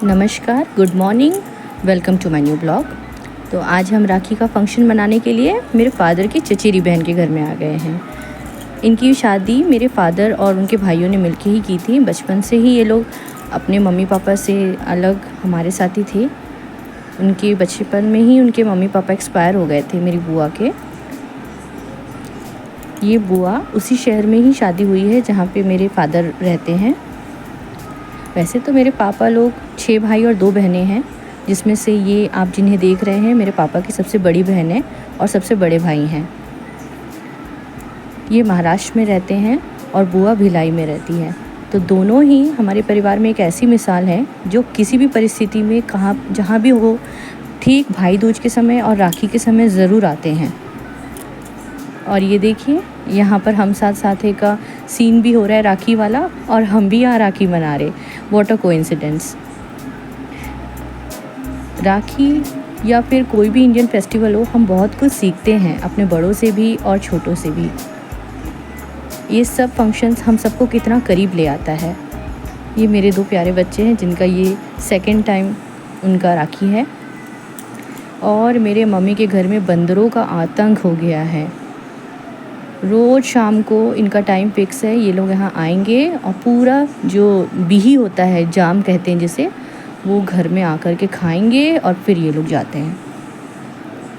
नमस्कार, good morning, welcome to my new blog. तो आज हम राखी का फंक्शन मनाने के लिए मेरे फादर की चचेरी बहन के घर में आ गए हैं। इनकी शादी मेरे फादर और उनके भाइयों ने मिलके ही की थी। बचपन से ही ये लोग अपने मम्मी पापा से अलग हमारे साथ ही थे। उनके बचपन में ही उनके मम्मी पापा एक्सपायर हो गए थे मेरी बुआ के। ये बुआ उसी शहर में ही शादी हुई है जहाँ पे मेरे फादर रहते हैं। वैसे तो मेरे पापा लोग 6 भाई और 2 बहनें हैं, जिसमें से ये आप जिन्हें देख रहे हैं मेरे पापा की सबसे बड़ी बहन है और सबसे बड़े भाई हैं। ये महाराष्ट्र में रहते हैं और बुआ भिलाई में रहती है। तो दोनों ही हमारे परिवार में एक ऐसी मिसाल है जो किसी भी परिस्थिति में कहाँ जहाँ भी हो, ठीक भाई दूज के समय और राखी के समय ज़रूर आते हैं। और ये देखिए, यहाँ पर हम साथ साथे का सीन भी हो रहा है राखी वाला, और हम भी यहाँ राखी मना रहे। What a coincidence. राखी या फिर कोई भी इंडियन फेस्टिवल हो, हम बहुत कुछ सीखते हैं अपने बड़ों से भी और छोटों से भी। ये सब फंक्शंस हम सबको कितना करीब ले आता है। ये मेरे 2 प्यारे बच्चे हैं जिनका ये सेकंड टाइम उनका राखी है। और मेरे मम्मी के घर में बंदरों का आतंक हो गया है। रोज़ शाम को इनका टाइम फिक्स है, ये लोग यहाँ आएंगे और पूरा जो बिही होता है, जाम कहते हैं जिसे, वो घर में आकर के खाएंगे और फिर ये लोग जाते हैं।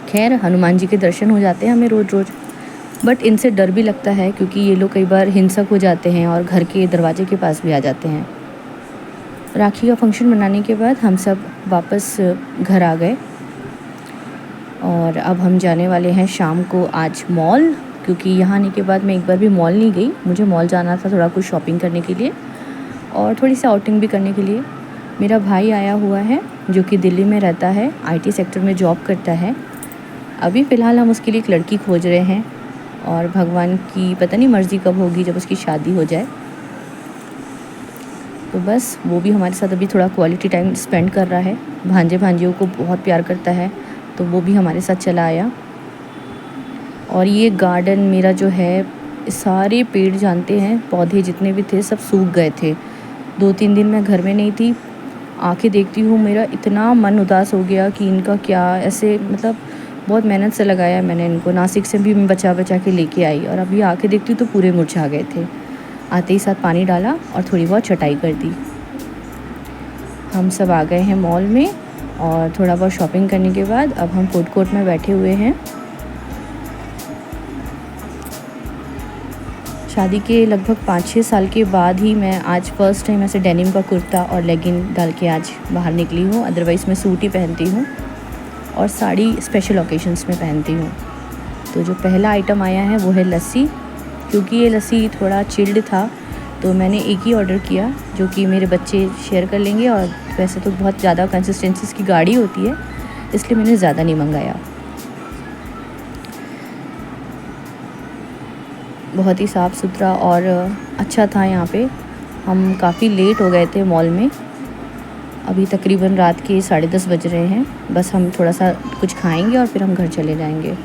खैर, हनुमान जी के दर्शन हो जाते हैं हमें रोज़ रोज़, बट इनसे डर भी लगता है क्योंकि ये लोग कई बार हिंसक हो जाते हैं और घर के दरवाजे के पास भी आ जाते हैं। राखी का फंक्शन मनाने के बाद हम सब वापस घर आ गए और अब हम जाने वाले हैं शाम को आज मॉल, क्योंकि यहाँ आने के बाद मैं एक बार भी मॉल नहीं गई। मुझे मॉल जाना था थोड़ा कुछ शॉपिंग करने के लिए और थोड़ी सी आउटिंग भी करने के लिए। मेरा भाई आया हुआ है जो कि दिल्ली में रहता है, आईटी सेक्टर में जॉब करता है। अभी फ़िलहाल हम उसके लिए एक लड़की खोज रहे हैं और भगवान की पता नहीं मर्ज़ी कब होगी, जब उसकी शादी हो जाए। तो बस वो भी हमारे साथ अभी थोड़ा क्वालिटी टाइम स्पेंड कर रहा है। भांजे भांजियों को बहुत प्यार करता है, तो वो भी हमारे साथ चला आया। और ये गार्डन मेरा जो है, सारे पेड़ जानते हैं, पौधे जितने भी थे सब सूख गए थे। 2-3 दिन मैं घर में नहीं थी। आंखें देखती हूँ, मेरा इतना मन उदास हो गया कि इनका क्या ऐसे, मतलब बहुत मेहनत से लगाया मैंने इनको। नासिक से भी मैं बचा बचा के लेके आई और अभी आंखें देखती हूँ तो पूरे मुरझा गए थे। आते ही साथ पानी डाला और थोड़ी बहुत छटाई कर दी। हम सब आ गए हैं मॉल में और थोड़ा बहुत शॉपिंग करने के बाद अब हम फूड कोर्ट में बैठे हुए हैं। शादी के लगभग 5-6 साल के बाद ही मैं आज फ़र्स्ट टाइम ऐसे डेनिम का कुर्ता और लेगिन डाल के आज बाहर निकली हूँ। अदरवाइज़ मैं सूट ही पहनती हूँ और साड़ी स्पेशल ओकेजन्स में पहनती हूँ। तो जो पहला आइटम आया है वो है लस्सी। क्योंकि ये लस्सी थोड़ा चिल्ड था तो मैंने एक ही ऑर्डर किया, जो कि मेरे बच्चे शेयर कर लेंगे। और वैसे तो बहुत ज़्यादा कंसिस्टेंसीज़ की गाढ़ी होती है, इसलिए मैंने ज़्यादा नहीं मंगाया। बहुत ही साफ़ सुथरा और अच्छा था यहाँ पे। हम काफ़ी लेट हो गए थे मॉल में। अभी तकरीबन रात के 10:30 बज रहे हैं। बस हम थोड़ा सा कुछ खाएंगे और फिर हम घर चले जाएंगे।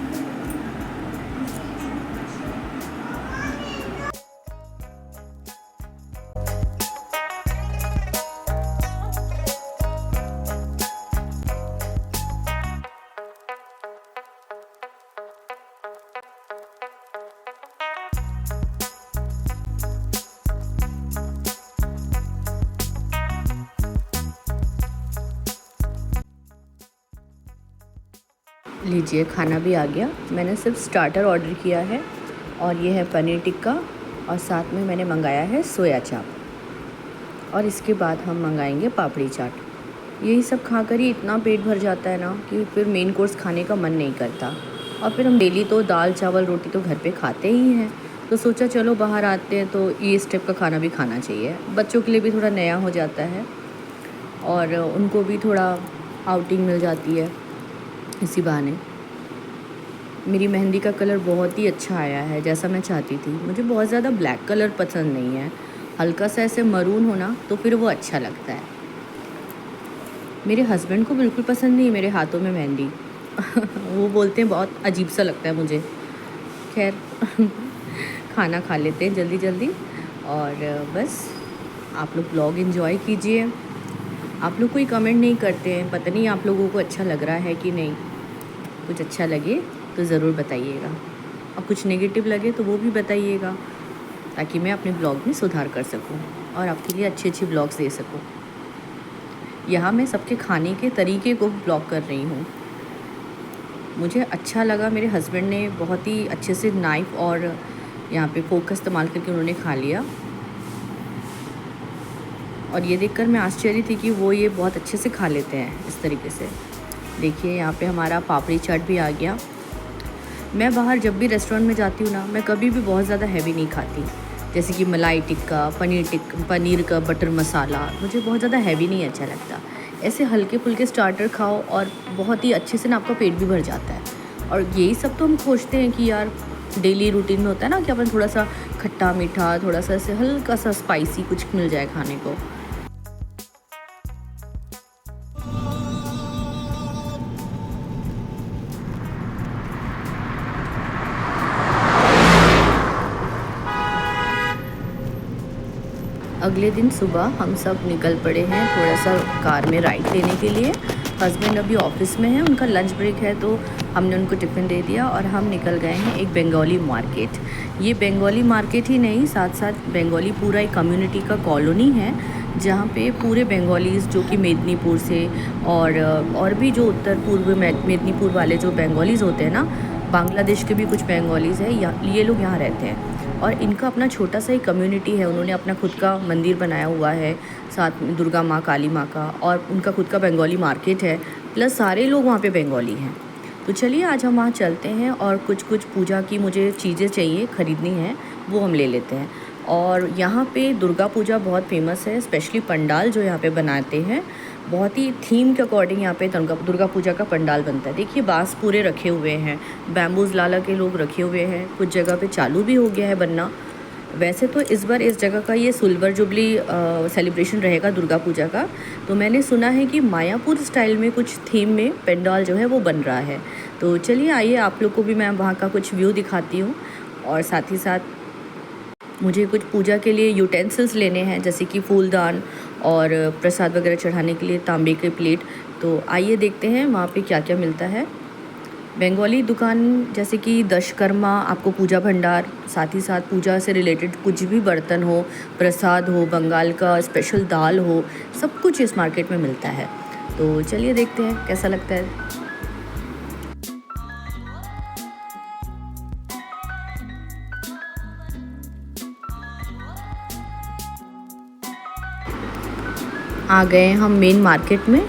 लीजिए, खाना भी आ गया। मैंने सिर्फ स्टार्टर ऑर्डर किया है और ये है पनीर टिक्का और साथ में मैंने मंगाया है सोया चाप। और इसके बाद हम मंगाएंगे पापड़ी चाट। यही सब खाकर ही इतना पेट भर जाता है ना कि फिर मेन कोर्स खाने का मन नहीं करता। और फिर हम डेली तो दाल चावल रोटी तो घर पे खाते ही हैं, तो सोचा चलो बाहर आते हैं तो ये इस टाइप का खाना भी खाना चाहिए। बच्चों के लिए भी थोड़ा नया हो जाता है और उनको भी थोड़ा आउटिंग मिल जाती है इसी बहाने। मेरी मेहंदी का कलर बहुत ही अच्छा आया है, जैसा मैं चाहती थी। मुझे बहुत ज़्यादा ब्लैक कलर पसंद नहीं है, हल्का सा ऐसे मरून होना तो फिर वो अच्छा लगता है। मेरे हस्बैंड को बिल्कुल पसंद नहीं है मेरे हाथों में मेहंदी। वो बोलते हैं बहुत अजीब सा लगता है मुझे। खैर खाना खा लेते हैं जल्दी जल्दी और बस आप लोग ब्लॉग एंजॉय कीजिए। आप लोग कोई कमेंट नहीं करते हैं, पता नहीं आप लोगों को अच्छा लग रहा है कि नहीं। कुछ अच्छा लगे तो ज़रूर बताइएगा, और कुछ नेगेटिव लगे तो वो भी बताइएगा, ताकि मैं अपने ब्लॉग में सुधार कर सकूं और आपके लिए अच्छे अच्छे ब्लॉग्स दे सकूं। यहाँ मैं सबके खाने के तरीके को ब्लॉग कर रही हूँ। मुझे अच्छा लगा, मेरे हस्बैंड ने बहुत ही अच्छे से नाइफ़ और यहाँ पे फोक का इस्तेमाल करके उन्होंने खा लिया, और ये देखकर मैं आश्चर्य थी कि वो ये बहुत अच्छे से खा लेते हैं इस तरीके से। देखिए यहाँ पे हमारा पापड़ी चाट भी आ गया। मैं बाहर जब भी रेस्टोरेंट में जाती हूँ ना, मैं कभी भी बहुत ज़्यादा हैवी नहीं खाती, जैसे कि मलाई टिक्का, पनीर का बटर मसाला मुझे बहुत ज़्यादा हैवी नहीं अच्छा लगता। ऐसे हल्के फुल्के स्टार्टर खाओ और बहुत ही अच्छे से ना आपका पेट भी भर जाता है। और यही सब तो हम खोजते हैं कि यार डेली रूटीन में होता है ना कि अपन थोड़ा सा खट्टा मीठा, थोड़ा सा ऐसे हल्का सा स्पाइसी कुछ मिल जाए खाने को। अगले दिन सुबह हम सब निकल पड़े हैं थोड़ा सा कार में राइड लेने के लिए। हस्बैंड अभी ऑफिस में है, उनका लंच ब्रेक है, तो हमने उनको टिफ़िन दे दिया और हम निकल गए हैं एक बंगाली मार्केट। ये बंगाली मार्केट ही नहीं, साथ साथ बंगाली पूरा एक कम्युनिटी का कॉलोनी है, जहाँ पे पूरे बंगालीज़ जो कि मेदिनीपुर से और भी जो उत्तर पूर्व मेदिनीपुर वाले जो बंगालीज़ होते हैं ना, बांग्लादेश के भी कुछ बंगालीज़ हैं, ये लोग यहाँ रहते हैं। और इनका अपना छोटा सा ही कम्युनिटी है, उन्होंने अपना खुद का मंदिर बनाया हुआ है, साथ में दुर्गा माँ, काली माँ का, और उनका खुद का बंगाली मार्केट है, प्लस सारे लोग वहाँ पे बंगाली हैं। तो चलिए आज हम वहाँ चलते हैं और कुछ कुछ पूजा की मुझे चीज़ें चाहिए, ख़रीदनी है, वो हम ले लेते हैं। और यहाँ पे दुर्गा पूजा बहुत फेमस है, स्पेशली पंडाल जो यहाँ पे बनाते हैं, बहुत ही थीम के अकॉर्डिंग यहाँ पे दुर्गा पूजा का पंडाल बनता है। देखिए बांस पूरे रखे हुए हैं, बैम्बूज लाला के लोग रखे हुए हैं, कुछ जगह पे चालू भी हो गया है बनना। वैसे तो इस बार इस जगह का ये सिल्वर जुबली सेलिब्रेशन रहेगा दुर्गा पूजा का, तो मैंने सुना है कि मायापुर स्टाइल में कुछ थीम में पंडाल जो है वो बन रहा है। तो चलिए आइए आप लोग को भी मैं वहाँ का कुछ व्यू दिखाती हूँ, और साथ ही साथ मुझे कुछ पूजा के लिए यूटेंसिल्स लेने हैं, जैसे कि फूलदान और प्रसाद वगैरह चढ़ाने के लिए तांबे के प्लेट। तो आइए देखते हैं वहाँ पे क्या क्या मिलता है। बंगाली दुकान जैसे कि दशकर्मा, आपको पूजा भंडार, साथ ही साथ पूजा से रिलेटेड कुछ भी बर्तन हो, प्रसाद हो, बंगाल का स्पेशल दाल हो, सब कुछ इस मार्केट में मिलता है। तो चलिए देखते हैं कैसा लगता है। आ गए हम मेन मार्केट में।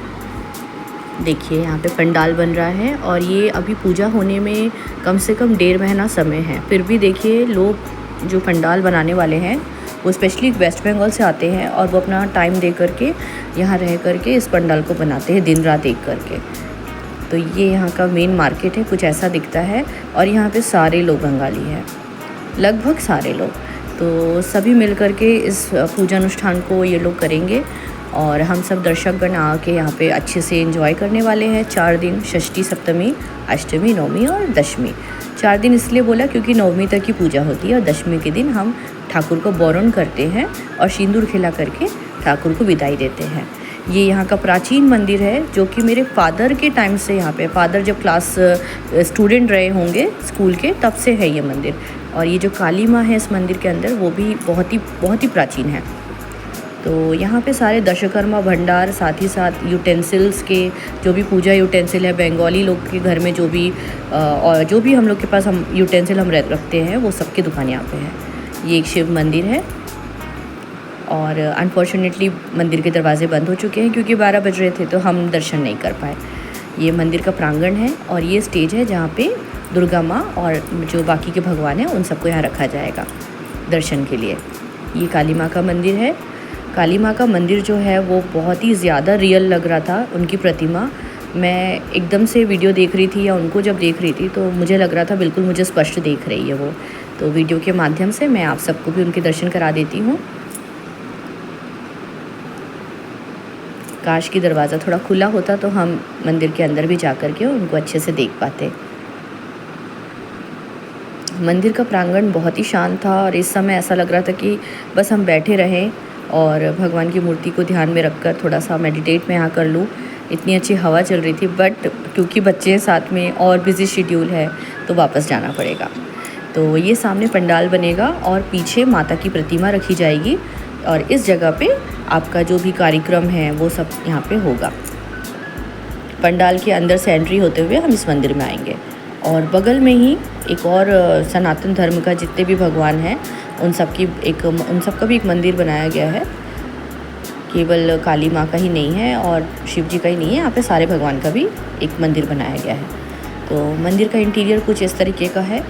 देखिए यहाँ पे पंडाल बन रहा है, और ये अभी पूजा होने में कम से कम 1.5 महीना समय है। फिर भी देखिए लोग जो पंडाल बनाने वाले हैं वो स्पेशली वेस्ट बंगाल से आते हैं, और वो अपना टाइम दे करके यहाँ रह करके इस पंडाल को बनाते हैं दिन रात एक करके। तो ये यहाँ का मेन मार्केट है, कुछ ऐसा दिखता है। और यहाँ पे सारे लोग बंगाली हैं, लगभग सारे लोग। तो सभी मिल करके इस पूजा अनुष्ठान को ये लोग करेंगे, और हम सब दर्शकगण आके यहाँ पे अच्छे से एंजॉय करने वाले हैं। 4 दिन, षष्ठी, सप्तमी, अष्टमी, नवमी और दशमी। 4 दिन इसलिए बोला क्योंकि नवमी तक की पूजा होती है, और दशमी के दिन हम ठाकुर को बोरण करते हैं और सिंदूर खिला करके ठाकुर को विदाई देते हैं। ये यहाँ का प्राचीन मंदिर है, जो कि मेरे फादर के टाइम से यहाँ पे, फादर जब क्लास स्टूडेंट रहे होंगे स्कूल के, तब से है ये मंदिर। और ये जो काली माँ है इस मंदिर के अंदर, वो भी बहुत ही प्राचीन है। तो यहाँ पे सारे दशकर्मा भंडार, साथ ही साथ यूटेंसिल्स के, जो भी पूजा यूटेंसिल है बंगाली लोग के घर में, और जो भी हम लोग के पास हम यूटेंसिल हम रखते हैं, वो सब की दुकान यहाँ पे है। ये एक शिव मंदिर है, और अनफॉर्चुनेटली मंदिर के दरवाजे बंद हो चुके हैं क्योंकि 12 बज रहे थे, तो हम दर्शन नहीं कर पाए। ये मंदिर का प्रांगण है, और ये स्टेज है जहाँ पे दुर्गा माँ और जो बाकी के भगवान हैं उन सबको यहाँ रखा जाएगा दर्शन के लिए। ये काली माँ का मंदिर है। काली माँ का मंदिर जो है वो बहुत ही ज़्यादा रियल लग रहा था, उनकी प्रतिमा। मैं एकदम से वीडियो देख रही थी या उनको जब देख रही थी, तो मुझे लग रहा था बिल्कुल मुझे स्पष्ट देख रही है वो। तो वीडियो के माध्यम से मैं आप सबको भी उनके दर्शन करा देती हूँ। काश की दरवाज़ा थोड़ा खुला होता तो हम मंदिर के अंदर भी जा कर के उनको अच्छे से देख पाते। मंदिर का प्रांगण बहुत ही शांत था, और इस समय ऐसा लग रहा था कि बस हम बैठे रहें और भगवान की मूर्ति को ध्यान में रखकर थोड़ा सा मेडिटेट मैं यहाँ कर लूँ। इतनी अच्छी हवा चल रही थी, बट क्योंकि बच्चे हैं साथ में और बिज़ी शेड्यूल है तो वापस जाना पड़ेगा। तो ये सामने पंडाल बनेगा और पीछे माता की प्रतिमा रखी जाएगी और इस जगह पे आपका जो भी कार्यक्रम है वो सब यहाँ पे होगा। पंडाल के अंदर से एंट्री होते हुए हम इस मंदिर में आएंगे और बगल में ही एक और सनातन धर्म का जितने भी भगवान हैं उन सब का भी एक मंदिर बनाया गया है। केवल काली माँ का ही नहीं है और शिव जी का ही नहीं है, यहाँ पे सारे भगवान का भी एक मंदिर बनाया गया है। तो मंदिर का इंटीरियर कुछ इस तरीके का है,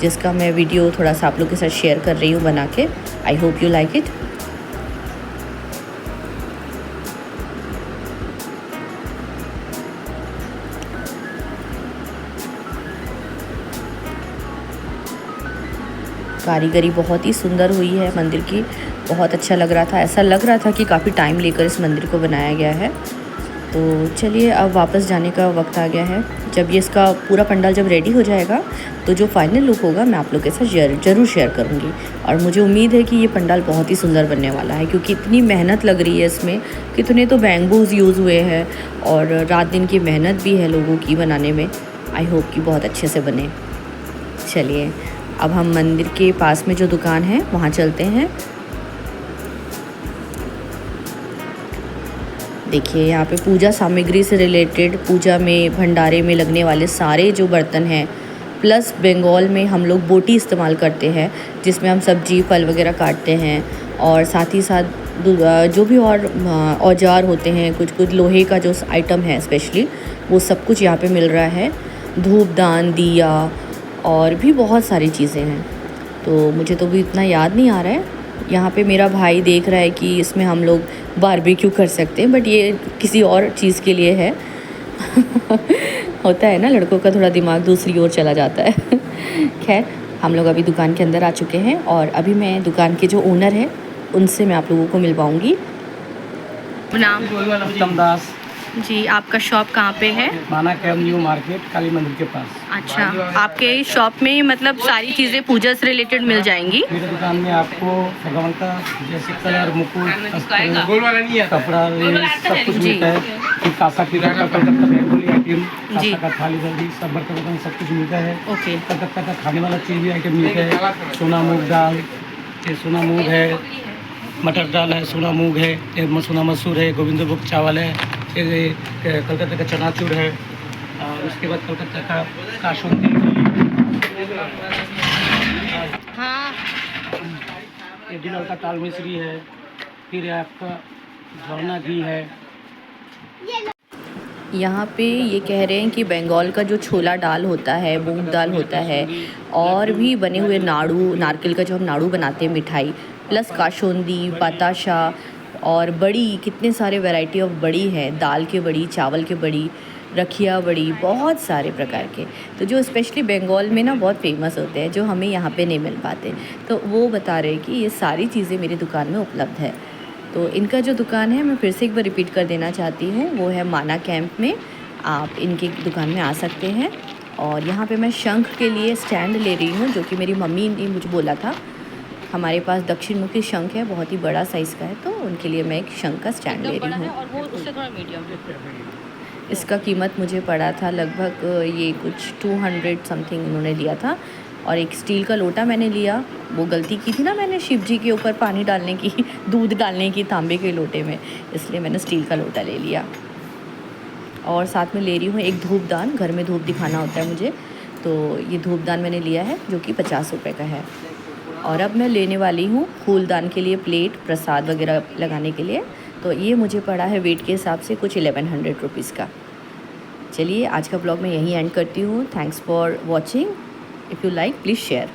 जिसका मैं वीडियो थोड़ा सा आप लोग के साथ शेयर कर रही हूँ बना के। I hope you like it. कारीगरी बहुत ही सुंदर हुई है मंदिर की, बहुत अच्छा लग रहा था। ऐसा लग रहा था कि काफ़ी टाइम लेकर इस मंदिर को बनाया गया है। तो चलिए अब वापस जाने का वक्त आ गया है। जब ये इसका पूरा पंडाल जब रेडी हो जाएगा तो जो फाइनल लुक होगा मैं आप लोग के साथ ज़रूर शेयर करूँगी। और मुझे उम्मीद है कि ये पंडाल बहुत ही सुंदर बनने वाला है, क्योंकि इतनी मेहनत लग रही है इसमें। कितने तो बैम्बूज यूज़ हुए हैं और रात दिन की मेहनत भी है लोगों की बनाने में। आई होप कि बहुत अच्छे से बने। चलिए अब हम मंदिर के पास में जो दुकान है वहाँ चलते हैं। देखिए यहाँ पे पूजा सामग्री से रिलेटेड, पूजा में भंडारे में लगने वाले सारे जो बर्तन हैं, प्लस बंगाल में हम लोग बोटी इस्तेमाल करते हैं जिसमें हम सब्जी फल वगैरह काटते हैं। और साथ ही साथ जो भी और औजार होते हैं, कुछ लोहे का जो आइटम है स्पेशली, वो सब कुछ यहाँ पे मिल रहा है। धूपदान, दिया और भी बहुत सारी चीज़ें हैं। तो मुझे तो भी इतना याद नहीं आ रहा है। यहाँ पे मेरा भाई देख रहा है कि इसमें हम लोग बारबेक्यू कर सकते हैं, बट ये किसी और चीज़ के लिए है। होता है ना, लड़कों का थोड़ा दिमाग दूसरी ओर चला जाता है। खैर हम लोग अभी दुकान के अंदर आ चुके हैं और अभी मैं दुकान के जो ओनर है उनसे मैं आप लोगों को मिलवाऊँगी। नाम? उत्तम दास जी। आपका शॉप कहाँ पे है? माना कैम्प न्यू मार्केट, काली मंदिर के पास। अच्छा, आपके शॉप में मतलब सारी चीज़ें पूजा से रिलेटेड मिल जाएंगी? मेरी दुकान में आपको भगवान का जैसे कलर, मुकुट, कपड़ा, सब कुछ मिलता है। फिर कासा की कलकत्ता बेंगोली आइटम, कासा का थाली दर्दी, सब बर्तन सब कुछ मिलता है। ओके। कलकत्ता का खाने वाला चीज़ भी आइटम मिलता है। सोना मूंग दाल, ये सोना मूंग है, मटर दाल है, सोना मूंग है, सोना मसूर है, गोविंदभोग चावल है, कलकत्ता का चनाचूर है, और उसके बाद कलकत्ता का काशुंदी। हाँ, ये दिनल का ताल मिश्री है। फिर आपका झरना घी है। यहाँ पे ये कह रहे हैं कि बंगाल का जो छोला दाल होता है, मूंग दाल होता है, और भी बने हुए नाड़ू, नारकेल का जो हम नाड़ू बनाते हैं मिठाई, प्लस काशोंदी, बताशा और बड़ी, कितने सारे वैरायटी ऑफ बड़ी है। दाल के बड़ी, चावल के बड़ी, रखिया बड़ी, बहुत सारे प्रकार के, तो जो स्पेशली बंगाल में ना बहुत फेमस होते हैं, जो हमें यहाँ पे नहीं मिल पाते। तो वो बता रहे हैं कि ये सारी चीज़ें मेरी दुकान में उपलब्ध है। तो इनका जो दुकान है, मैं फिर से एक बार रिपीट कर देना चाहती हूँ, वो है माना कैंप में। आप इनकी दुकान में आ सकते हैं। और यहाँ पे मैं शंख के लिए स्टैंड ले रही हूँ, जो कि मेरी मम्मी ने मुझे बोला था। हमारे पास दक्षिण मुखी शंख है, बहुत ही बड़ा साइज़ का है, तो उनके लिए मैं एक शंख का स्टैंड ले रही हूँ। और वो उससे थोड़ा मीडियम। इसका कीमत मुझे पड़ा था लगभग ये कुछ 200 समथिंग उन्होंने दिया था। और एक स्टील का लोटा मैंने लिया। वो गलती की थी ना मैंने शिव जी के ऊपर पानी डालने की, दूध डालने की तांबे के लोटे में, इसलिए मैंने स्टील का लोटा ले लिया। और साथ में ले रही हूँ एक धूपदान, घर में धूप दिखाना होता है मुझे, तो ये धूपदान मैंने लिया है जो कि 50 रुपये का है। और अब मैं लेने वाली हूँ फूलदान के लिए प्लेट, प्रसाद वगैरह लगाने के लिए। तो ये मुझे पड़ा है वेट के हिसाब से कुछ 1100 रुपीज़ का। चलिए आज का ब्लॉग मैं यहीं एंड करती हूँ। Thanks for watching. If you like please share.